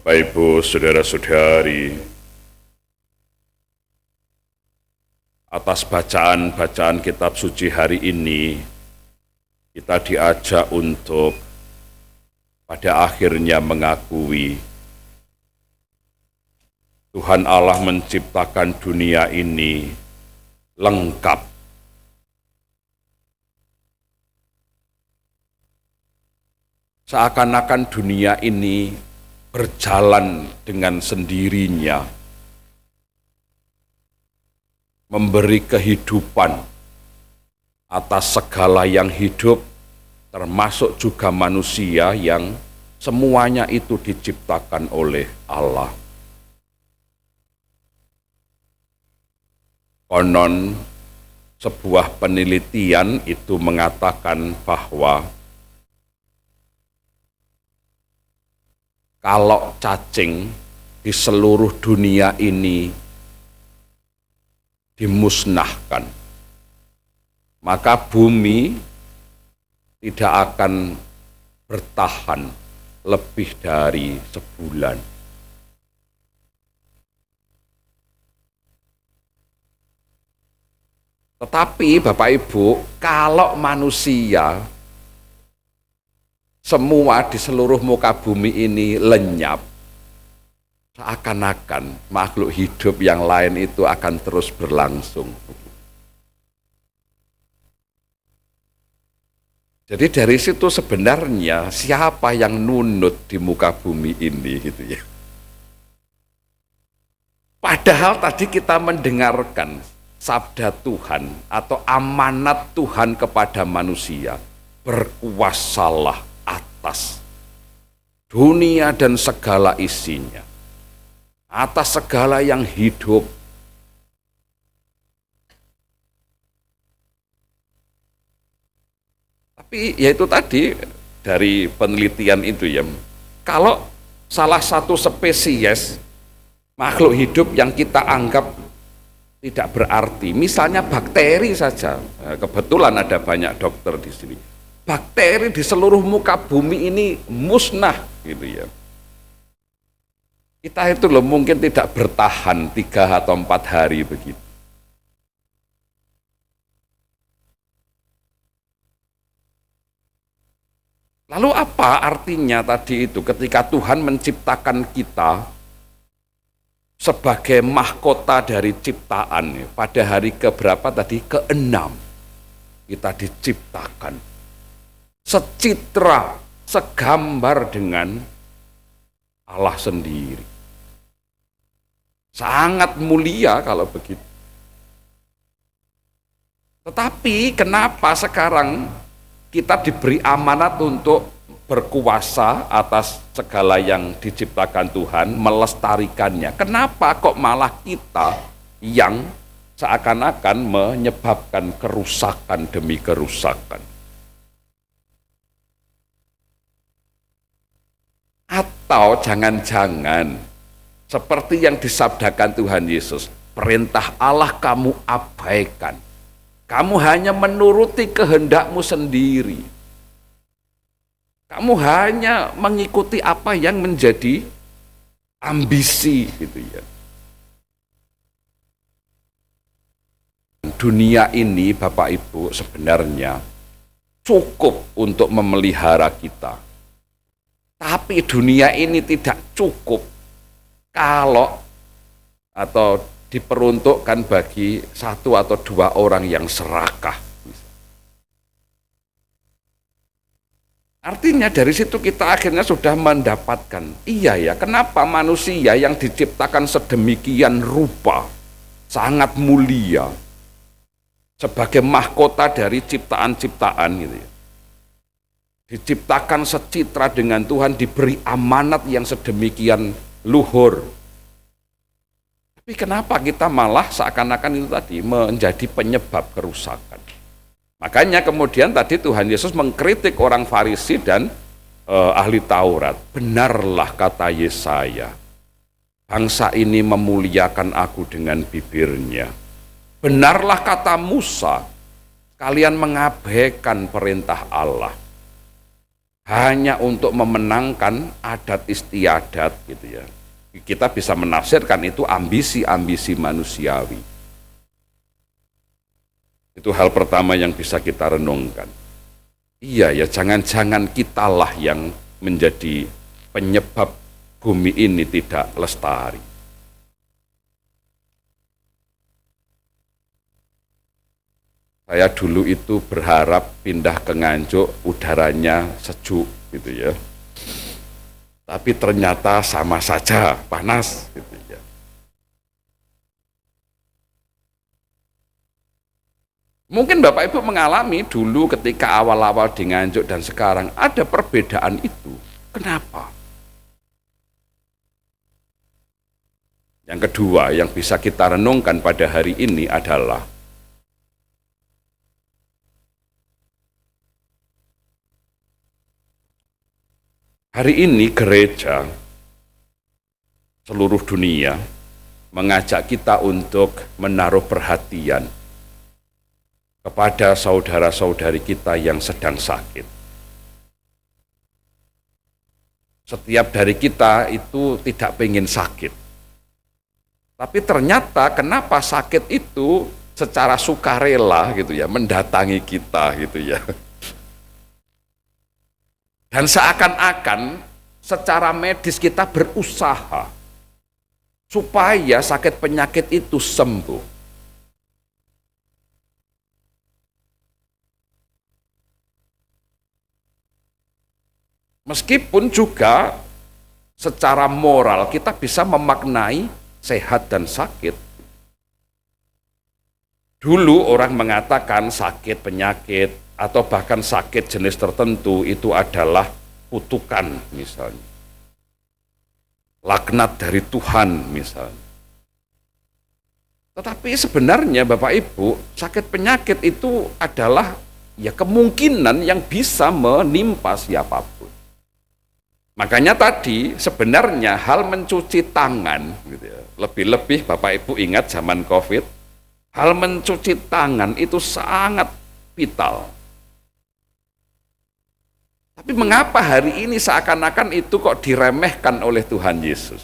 Bapak Ibu, saudara-saudari, atas bacaan-bacaan kitab suci hari ini, kita diajak untuk pada akhirnya mengakui Tuhan Allah menciptakan dunia ini lengkap. Seakan-akan dunia ini berjalan dengan sendirinya, memberi kehidupan atas segala yang hidup, termasuk juga manusia yang semuanya itu diciptakan oleh Allah. Konon sebuah penelitian itu mengatakan bahwa kalau cacing di seluruh dunia ini dimusnahkan, maka bumi tidak akan bertahan lebih dari sebulan. Tetapi Bapak Ibu, kalau manusia semua di seluruh muka bumi ini lenyap, seakan-akan makhluk hidup yang lain itu akan terus berlangsung. Jadi dari situ sebenarnya siapa yang nunut di muka bumi ini gitu ya. Padahal tadi kita mendengarkan sabda Tuhan atau amanat Tuhan kepada manusia, berkuasalah atas dunia dan segala isinya, atas segala yang hidup. Tapi yaitu tadi dari penelitian itu ya, kalau salah satu spesies makhluk hidup yang kita anggap tidak berarti, misalnya bakteri saja, kebetulan ada banyak dokter di sini, bakteri di seluruh muka bumi ini musnah gitu ya. Kita itu loh mungkin tidak bertahan 3 atau 4 hari begitu. Lalu apa artinya tadi itu ketika Tuhan menciptakan kita sebagai mahkota dari ciptaan pada hari keberapa tadi? Ke-6 kita diciptakan secitra, segambar dengan Allah sendiri. Sangat mulia kalau begitu. Tetapi kenapa sekarang kita diberi amanat untuk berkuasa atas segala yang diciptakan Tuhan, melestarikannya? Kenapa kok malah kita yang seakan-akan menyebabkan kerusakan demi kerusakan? Atau jangan-jangan seperti yang disabdakan Tuhan Yesus, perintah Allah kamu abaikan, kamu hanya menuruti kehendakmu sendiri. Kamu hanya mengikuti apa yang menjadi ambisi gitu ya. Dunia ini Bapak Ibu sebenarnya cukup untuk memelihara kita. Tapi dunia ini tidak cukup kalau atau diperuntukkan bagi 1 atau 2 orang yang serakah. Artinya dari situ kita akhirnya sudah mendapatkan, iya ya, kenapa manusia yang diciptakan sedemikian rupa, sangat mulia, sebagai mahkota dari ciptaan-ciptaan gitu ya, diciptakan secitra dengan Tuhan, diberi amanat yang sedemikian luhur. Tapi kenapa kita malah seakan-akan itu tadi menjadi penyebab kerusakan? Makanya kemudian tadi Tuhan Yesus mengkritik orang Farisi dan ahli Taurat. Benarlah kata Yesaya, bangsa ini memuliakan aku dengan bibirnya. Benarlah kata Musa, kalian mengabaikan perintah Allah. hanya untuk memenangkan adat istiadat gitu ya. Kita bisa menafsirkan itu ambisi-ambisi manusiawi. Itu hal pertama yang bisa kita renungkan. Iya ya, jangan-jangan kitalah yang menjadi penyebab bumi ini tidak lestari. Saya dulu itu berharap pindah ke Nganjuk, udaranya sejuk gitu ya. Tapi ternyata sama saja panas gitu ya. Mungkin Bapak Ibu mengalami dulu ketika awal-awal di Nganjuk dan sekarang ada perbedaan itu. Kenapa? Yang kedua yang bisa kita renungkan pada hari ini adalah hari ini gereja seluruh dunia mengajak kita untuk menaruh perhatian kepada saudara-saudari kita yang sedang sakit. Setiap dari kita itu tidak pengen sakit. Tapi ternyata kenapa sakit itu secara sukarela gitu ya, mendatangi kita gitu ya. Dan seakan-akan secara medis kita berusaha supaya sakit penyakit itu sembuh. Meskipun juga secara moral kita bisa memaknai sehat dan sakit. Dulu orang mengatakan sakit penyakit atau bahkan sakit jenis tertentu itu adalah kutukan misalnya. Laknat dari Tuhan misalnya. Tetapi sebenarnya Bapak Ibu, sakit penyakit itu adalah ya kemungkinan yang bisa menimpa siapapun. Makanya tadi sebenarnya hal mencuci tangan gitu ya. Lebih-lebih Bapak Ibu ingat zaman Covid, hal mencuci tangan itu sangat vital. Tapi mengapa hari ini seakan-akan itu kok diremehkan oleh Tuhan Yesus?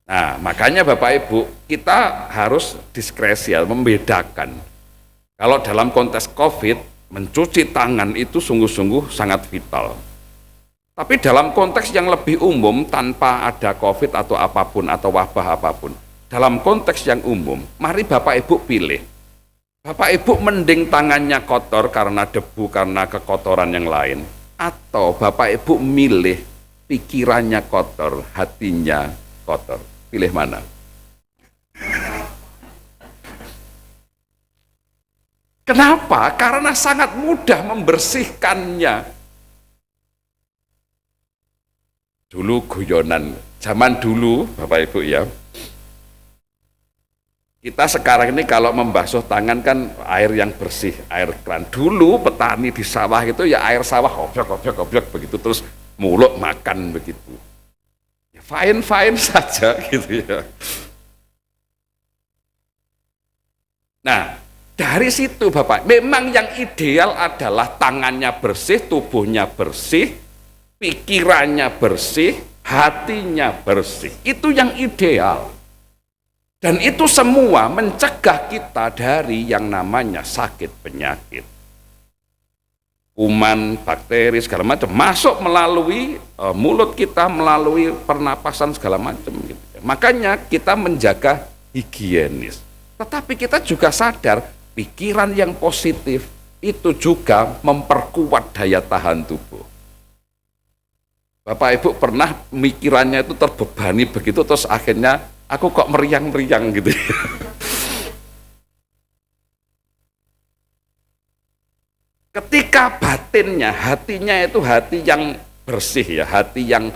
Nah, makanya Bapak Ibu, kita harus diskresial, membedakan. Kalau dalam konteks COVID, mencuci tangan itu sungguh-sungguh sangat vital. Tapi dalam konteks yang lebih umum, tanpa ada COVID atau apapun, atau wabah apapun, dalam konteks yang umum, mari Bapak Ibu pilih. Bapak Ibu mending tangannya kotor karena debu, karena kekotoran yang lain. Atau Bapak Ibu milih pikirannya kotor, hatinya kotor. Pilih mana? Kenapa? Karena sangat mudah membersihkannya. Dulu guyonan, zaman dulu Bapak Ibu ya, kita sekarang ini kalau membasuh tangan kan air yang bersih, air keran. Dulu petani di sawah itu ya air sawah goblok begitu, terus mulut makan begitu. Ya, fine saja gitu ya. Nah, dari situ Bapak, memang yang ideal adalah tangannya bersih, tubuhnya bersih, pikirannya bersih, hatinya bersih. Itu yang ideal. Dan itu semua mencegah kita dari yang namanya sakit penyakit. Kuman, bakteri, segala macam masuk melalui mulut kita, melalui pernapasan segala macam. Gitu. Makanya kita menjaga higienis. Tetapi kita juga sadar pikiran yang positif itu juga memperkuat daya tahan tubuh. Bapak Ibu pernah mikirannya itu terbebani begitu terus akhirnya aku kok meriang-meriang gitu. Ketika batinnya, hatinya itu hati yang bersih ya, hati yang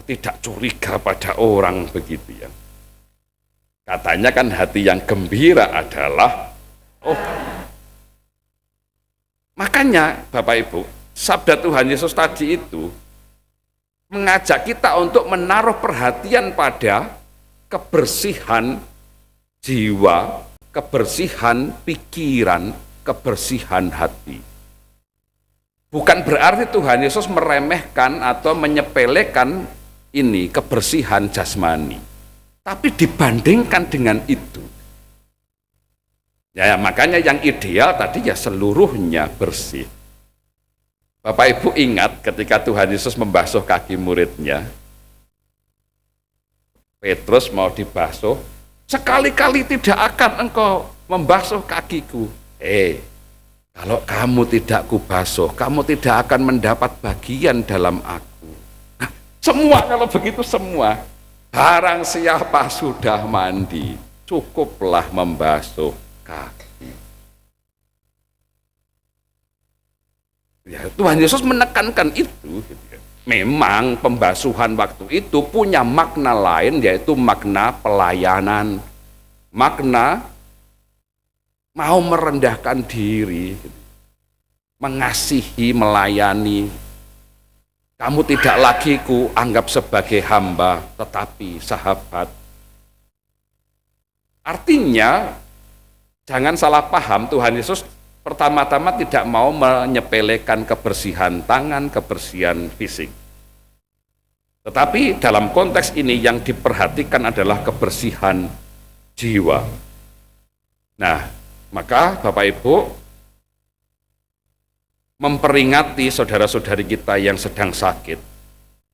tidak curiga pada orang begitu ya. Katanya kan hati yang gembira adalah makanya Bapak Ibu, sabda Tuhan Yesus tadi itu mengajak kita untuk menaruh perhatian pada kebersihan jiwa, kebersihan pikiran, kebersihan hati. Bukan berarti Tuhan Yesus meremehkan atau menyepelekan ini kebersihan jasmani. Tapi dibandingkan dengan itu, ya makanya yang ideal tadi ya seluruhnya bersih. Bapak Ibu ingat ketika Tuhan Yesus membasuh kaki muridnya, Petrus mau dibasuh, sekali-kali tidak akan engkau membasuh kakiku. Kalau kamu tidak kubasuh, kamu tidak akan mendapat bagian dalam aku. Nah, semua kalau begitu semua, barang siapa sudah mandi, cukuplah membasuh kaki. Ya, Tuhan Yesus menekankan itu. Memang pembasuhan waktu itu punya makna lain, yaitu makna pelayanan, makna mau merendahkan diri, mengasihi, melayani. Kamu tidak lagi ku anggap sebagai hamba, tetapi sahabat. Artinya, jangan salah paham, Tuhan Yesus pertama-tama tidak mau menyepelekan kebersihan tangan, kebersihan fisik. Tetapi dalam konteks ini yang diperhatikan adalah kebersihan jiwa. Nah, maka Bapak Ibu memperingati saudara-saudari kita yang sedang sakit.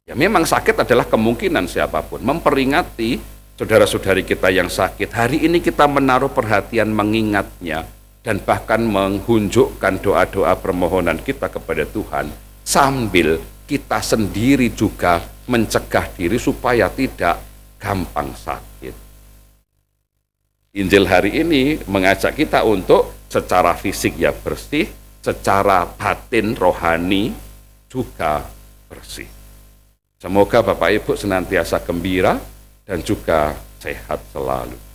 Ya memang sakit adalah kemungkinan siapapun. Memperingati saudara-saudari kita yang sakit. Hari ini kita menaruh perhatian mengingatnya dan bahkan menghunjukkan doa-doa permohonan kita kepada Tuhan sambil kita sendiri juga mencegah diri supaya tidak gampang sakit. Injil hari ini mengajak kita untuk secara fisik ya bersih, secara batin rohani juga bersih. Semoga Bapak Ibu senantiasa gembira dan juga sehat selalu.